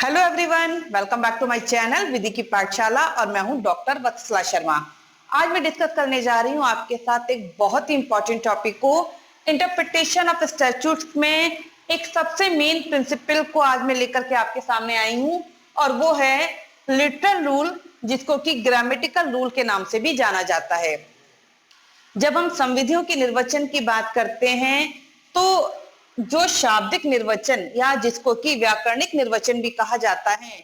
Hello everyone, welcome back to my channel Vidhi की पाठशाला और मैं हूं डॉक्टर वत्सला शर्मा। आज मैं डिस्कस करने जा रही हूं आपके साथ एक बहुत ही इंपॉर्टेंट टॉपिक को, इंटरप्रिटेशन ऑफ स्टैट्यूट्स में एक सबसे मेन प्रिंसिपल को आज मैं लेकर के आपके सामने आई हूं और वो है लिटरल रूल, जिसको कि ग्रामेटिकल रूल के नाम से भी जाना जाता है। जब हम संविधियों के निर्वचन की बात करते हैं तो जो शाब्दिक निर्वचन या जिसको कि व्याकरणिक निर्वचन भी कहा जाता है,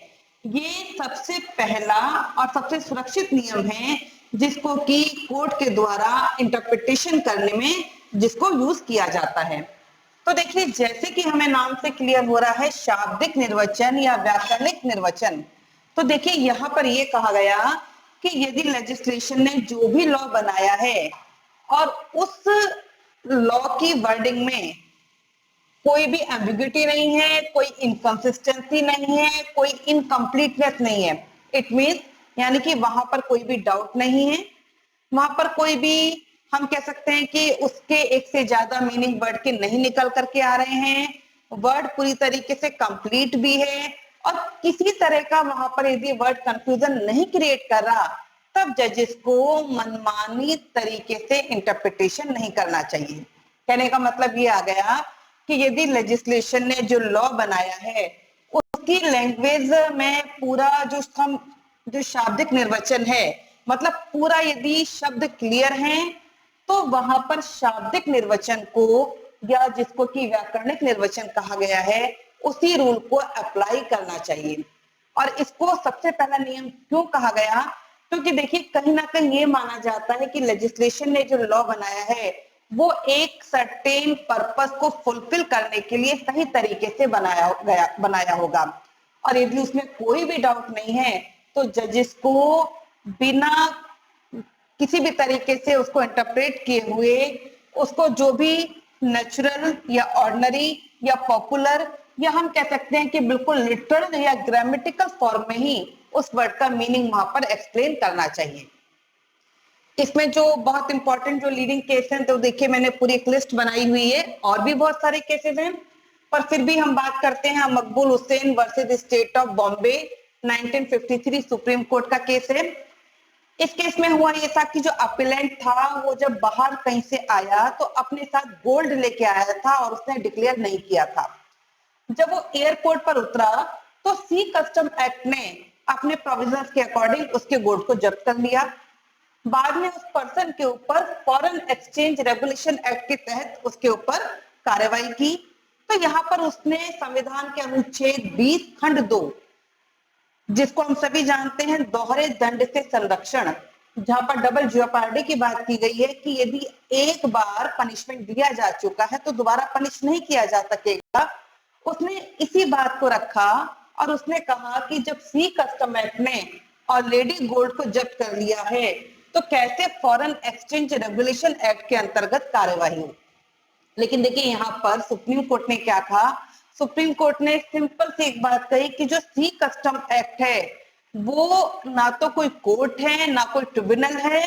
ये सबसे पहला और सबसे सुरक्षित नियम है जिसको कि कोर्ट के द्वारा इंटरप्रिटेशन करने में जिसको यूज किया जाता है। तो देखिए, जैसे कि हमें नाम से क्लियर हो रहा है शाब्दिक निर्वचन या व्याकरणिक निर्वचन, तो देखिए यहाँ पर ये कहा गया कि यदि लेजिस्लेशन ने जो भी लॉ बनाया है और उस लॉ की वर्डिंग में कोई भी एम्बिग्युइटी नहीं है, कोई इनकंसिस्टेंसी नहीं है, कोई इनकम्प्लीटनेस नहीं है, इट मीन्स यानी कि वहां पर कोई भी डाउट नहीं है, वहां पर कोई भी हम कह सकते हैं कि उसके एक से ज्यादा मीनिंग वर्ड के नहीं निकल करके आ रहे हैं, वर्ड पूरी तरीके से कंप्लीट भी है और किसी तरह का वहां पर यदि वर्ड कंफ्यूजन नहीं क्रिएट कर रहा, तब जजेस को मनमानी तरीके से इंटरप्रिटेशन नहीं करना चाहिए। कहने का मतलब ये आ गया कि यदि लेजिस्लेशन ने जो लॉ बनाया है उसकी लैंग्वेज में पूरा जो शाब्दिक निर्वचन है, मतलब पूरा यदि शब्द क्लियर हैं, तो वहां पर शाब्दिक निर्वचन को या जिसको कि व्याकरणिक निर्वचन कहा गया है उसी रूल को अप्लाई करना चाहिए। और इसको सबसे पहला नियम क्यों कहा गया? क्योंकि देखिए, कहीं ना कहीं ये माना जाता है कि लेजिस्लेशन ने जो लॉ बनाया है वो एक सर्टेन पर्पस को फुलफिल करने के लिए सही तरीके से बनाया होगा। और यदि उसमें कोई भी डाउट नहीं है तो जजेस को बिना किसी भी तरीके से उसको इंटरप्रेट किए हुए उसको जो भी नेचुरल या ऑर्डिनरी या पॉपुलर या हम कह सकते हैं कि बिल्कुल लिटरल या ग्रामेटिकल फॉर्म में ही उस वर्ड का मीनिंग वहां पर एक्सप्लेन करना चाहिए। इसमें जो बहुत इंपॉर्टेंट जो लीडिंग केस हैं, तो देखिए मैंने पूरी एक लिस्ट बनाई हुई है, और भी बहुत सारे केसेस हैं, पर फिर भी हम बात करते हैं मकबूल Hussain versus state of Bombay 1953 supreme court का केस है। इस केस में हुआ ये था कि जो अपीलेंट था वो जब बाहर कहीं से आया तो अपने साथ गोल्ड लेके आया था और उसने डिक्लेयर नहीं किया था। जब वो एयरपोर्ट पर उतरा तो सी कस्टम एक्ट ने अपने प्रोविजंस के अकॉर्डिंग उसके गोल्ड को जब्त कर लिया। बाद में उस पर्सन के ऊपर फॉरेन एक्सचेंज रेगुलेशन एक्ट के तहत उसके ऊपर कार्रवाई की। तो यहाँ पर उसने संविधान के अनुच्छेद 20 खंड 2, जिसको हम सभी जानते हैं दोहरे दंड से संरक्षण, जहां पर डबल ज्योपार्डी की बात की गई है कि यदि एक बार पनिशमेंट दिया जा चुका है तो दोबारा पनिश नहीं किया जा सकेगा, उसने इसी बात को रखा और उसने कहा कि जब सी कस्टम एक्ट ने ऑलरेडी गोल्ड को जब्त कर लिया है तो कैसे फॉरेन एक्सचेंज रेगुलेशन एक्ट के अंतर्गत कार्यवाही हो। लेकिन देखिए यहाँ पर सुप्रीम कोर्ट ने क्या कहा? सुप्रीम कोर्ट ने सिंपल सी एक बात कही कि जो सी कस्टम एक्ट है वो ना तो कोई कोर्ट है ना कोई ट्रिब्यूनल है,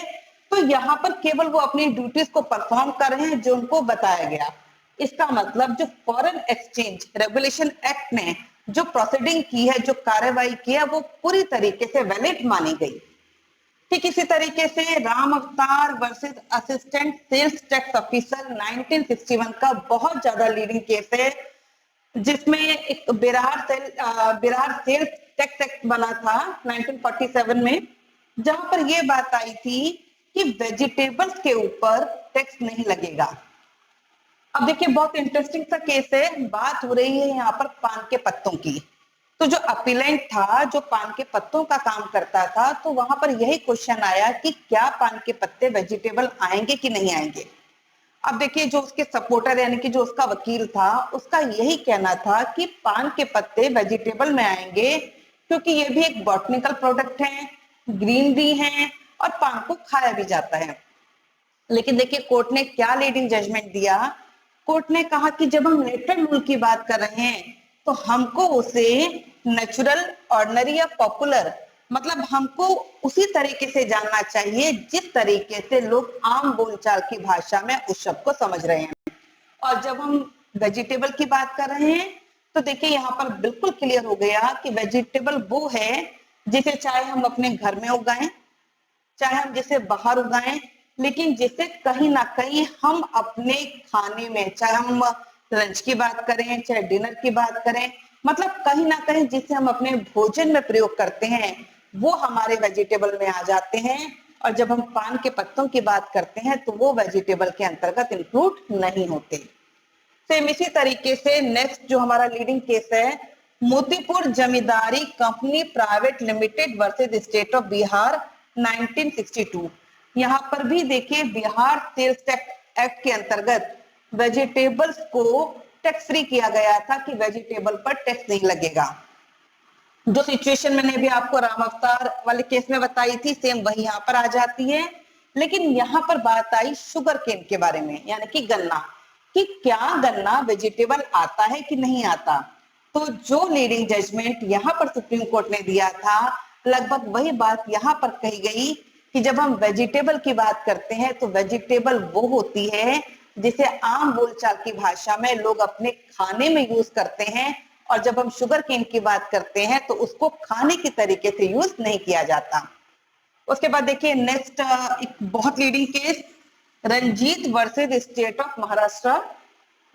तो यहाँ पर केवल वो अपनी ड्यूटीज को परफॉर्म कर रहे हैं जो उनको बताया गया। इसका मतलब जो फॉरेन एक्सचेंज रेगुलेशन एक्ट ने जो प्रोसीडिंग की है, जो कार्रवाई की है, वो पूरी तरीके से वैलिड मानी गई। ठीक इसी तरीके से Ram Avtar versus assistant sales tax officer 1961 का बहुत ज्यादा लीडिंग केस है, जिसमें एक बिहार सेल्स टैक्स एक्ट बना था 1947 में, जहां पर यह बात आई थी कि वेजिटेबल्स के ऊपर टैक्स नहीं लगेगा। अब देखिए, बहुत इंटरेस्टिंग सा केस है, बात हो रही है यहाँ पर पान के पत्तों की। तो जो अपीलेंट था, जो पान के पत्तों का काम करता था, तो वहां पर यही क्वेश्चन आया कि क्या पान के पत्ते वेजिटेबल आएंगे कि नहीं आएंगे। अब देखिए, जो उसके सपोर्टर यानी कि जो उसका वकील था, उसका यही कहना था कि पान के पत्ते वेजिटेबल में आएंगे क्योंकि ये भी एक बॉटनिकल प्रोडक्ट है, ग्रीन भी है और पान को खाया भी जाता है। लेकिन देखिए, कोर्ट ने क्या लीडिंग जजमेंट दिया? कोर्ट ने कहा कि जब हम लिटरल रूल की बात कर रहे हैं तो हमको उसे नेचुरल, ऑर्डिनरी या पॉपुलर, मतलब हमको उसी तरीके से जानना चाहिए जिस तरीके से लोग आम बोलचाल की भाषा में उस शब्द को समझ रहे हैं। और जब हम वेजिटेबल की बात कर रहे हैं तो देखिए यहाँ पर बिल्कुल क्लियर हो गया कि वेजिटेबल वो है जिसे चाहे हम अपने घर में उगाएं, चाहे हम जिसे बाहर उगाएं, लेकिन जिसे कहीं ना कहीं हम अपने खाने में, चाहे हम लंच की बात करें, चाहे डिनर की बात करें, मतलब कहीं ना कहीं जिसे हम अपने भोजन में प्रयोग करते हैं वो हमारे वेजिटेबल में आ जाते हैं। और जब हम पान के पत्तों की बात करते हैं तो वो वेजिटेबल के अंतर्गत इंक्लूड नहीं होते। सेम इसी तरीके से नेक्स्ट जो हमारा लीडिंग केस है, Motipur Zamindari company private limited versus state of Bihar 1962। यहाँ पर भी देखिए बिहार सेल्स टैक्स एक्ट के अंतर्गत वेजिटेबल्स को टैक्स फ्री किया गया था कि वेजिटेबल पर टैक्स नहीं लगेगा। जो सिचुएशन मैंने भी आपको राम अवतार वाले केस में बताई थी, सेम वही यहाँ पर आ जाती है। लेकिन यहाँ पर बात आई शुगर केन के बारे में, यानी कि गन्ना, कि क्या गन्ना वेजिटेबल आता है कि नहीं आता। तो जो लीडिंग जजमेंट यहाँ पर सुप्रीम कोर्ट ने दिया था, लगभग वही बात यहाँ पर कही गई कि जब हम वेजिटेबल की बात करते हैं तो वेजिटेबल वो होती है जिसे आम बोलचाल की भाषा में लोग अपने खाने में यूज करते हैं, और जब हम शुगर केन की बात करते हैं तो उसको खाने की तरीके से यूज नहीं किया जाता। उसके बाद देखिए नेक्स्ट एक बहुत leading case, Ranjit versus state of Maharashtra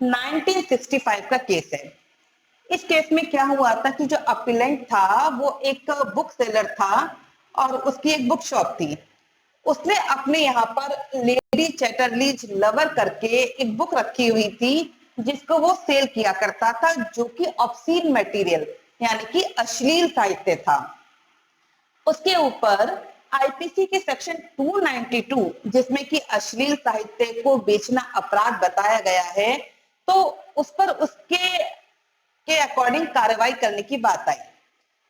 1965 का केस है। इस केस में क्या हुआ था कि जो अपीलेंट था वो एक बुक सेलर था और उसकी एक बुक शॉप थी। उसने अपने यहाँ पर लेडी चैटरलीज लवर करके एक बुक रखी हुई थी जिसको वो सेल किया करता था, जो कि ऑब्सीन मटेरियल यानी कि अश्लील साहित्य था। उसके ऊपर आईपीसी के सेक्शन 292 जिसमें कि अश्लील साहित्य को बेचना अपराध बताया गया है, तो उस पर उसके अकॉर्डिंग कार्रवाई करने की बात आई।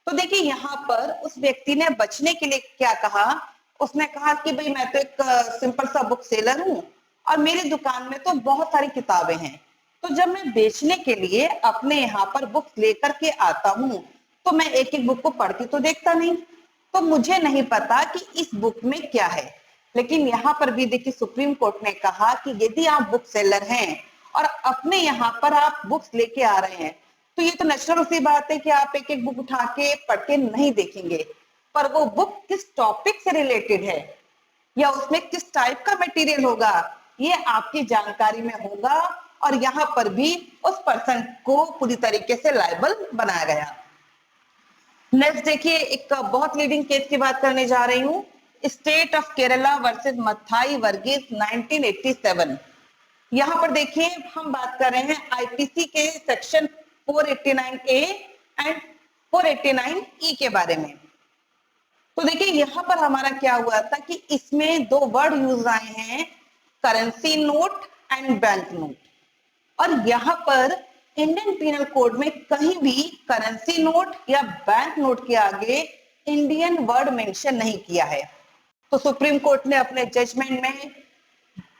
तो देखिए यहाँ पर उस व्यक्ति ने बचने के लिए क्या कहा, उसने कहा कि भाई मैं तो एक सिंपल सा बुक सेलर हूँ और मेरी दुकान में तो बहुत सारी किताबें हैं, तो जब मैं बेचने के लिए अपने यहाँ पर बुक्स लेकर के आता हूँ तो मैं एक एक बुक को पढ़ के तो देखता नहीं, तो मुझे नहीं पता कि इस बुक में क्या है। लेकिन यहाँ पर भी देखिए सुप्रीम कोर्ट ने कहा कि यदि आप बुक सेलर हैं और अपने यहाँ पर आप बुक्स लेके आ रहे हैं तो ये तो नेचुरल सी बात है कि आप एक एक बुक उठा के पढ़ के नहीं देखेंगे, पर वो बुक किस टॉपिक से रिलेटेड है या उसमें किस टाइप का मटेरियल होगा ये आपकी जानकारी में होगा, और यहाँ पर भी उस पर्सन को पूरी तरीके से लायबल बनाया गया। नेक्स्ट देखिए एक बहुत लीडिंग केस की बात करने जा रही हूँ, state of Kerala versus Mathai Varghese 1987। यहाँ पर देखिए हम बात कर रहे हैं आईपीसी के सेक्शन 489A एंड 489E के बारे में। तो देखिए यहाँ पर हमारा क्या हुआ था कि इसमें दो वर्ड यूज आए हैं, currency note and bank note, और यहाँ पर इंडियन पिनल कोड में कहीं भी करेंसी नोट या बैंक नोट के आगे इंडियन वर्ड मेंशन नहीं किया है। तो सुप्रीम कोर्ट ने अपने जजमेंट में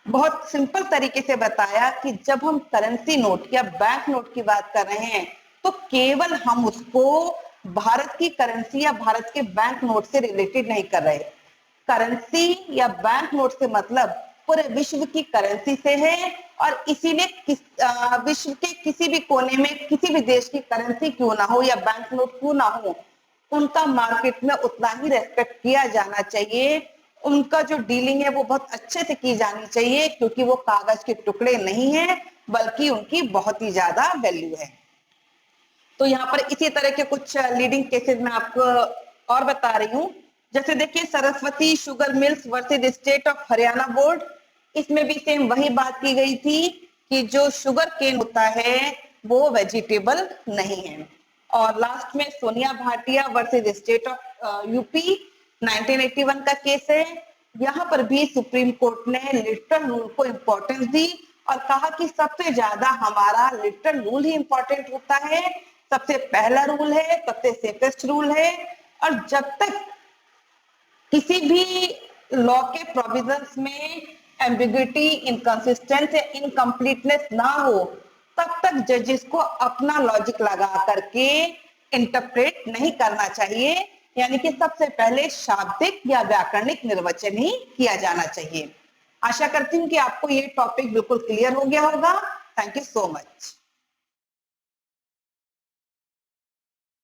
बहुत सिंपल तरीके से बताया कि जब हम करेंसी नोट या बैंक नोट की बात कर रहे हैं तो केवल हम उसको भारत की करेंसी या भारत के बैंक नोट से रिलेटेड नहीं कर रहे। करेंसी या बैंक नोट से मतलब पूरे विश्व की करेंसी से है, और इसीलिए विश्व के किसी भी कोने में किसी भी देश की करेंसी क्यों ना हो या बैंक नोट क्यों ना हो, उनका मार्केट में उतना ही रेस्पेक्ट किया जाना चाहिए। उनका जो डीलिंग है वो बहुत अच्छे से की जानी चाहिए, क्योंकि वो कागज के टुकड़े नहीं है बल्कि उनकी बहुत ही ज्यादा वैल्यू है। तो यहाँ पर इसी तरह के कुछ लीडिंग केसेस में आपको और बता रही हूँ। जैसे देखिए Saraswati sugar mills versus state of Haryana board, इसमें भी सेम वही बात की गई थी कि जो शुगर केन होता है वो वेजिटेबल नहीं है। और लास्ट में Sonia Bhatia versus state of UP 1981 का केस है। यहाँ पर भी सुप्रीम कोर्ट ने लिटरल रूल को इंपॉर्टेंस दी और कहा कि सबसे ज्यादा हमारा लिटरल रूल ही इंपॉर्टेंट होता है, सबसे पहला रूल है, सबसे सेफेस्ट रूल है। और जब तक किसी भी लॉ के प्रोविजंस में एम्बिग्युइटी, इनकंसिस्टेंस या इनकम्प्लीटनेस ना हो तब तक जजेस को अपना लॉजिक लगा करके इंटरप्रेट नहीं करना चाहिए, यानी कि सबसे पहले शाब्दिक या व्याकरणिक निर्वचन ही किया जाना चाहिए। आशा करती हूँ कि आपको ये टॉपिक बिल्कुल क्लियर हो गया होगा। Thank you so much.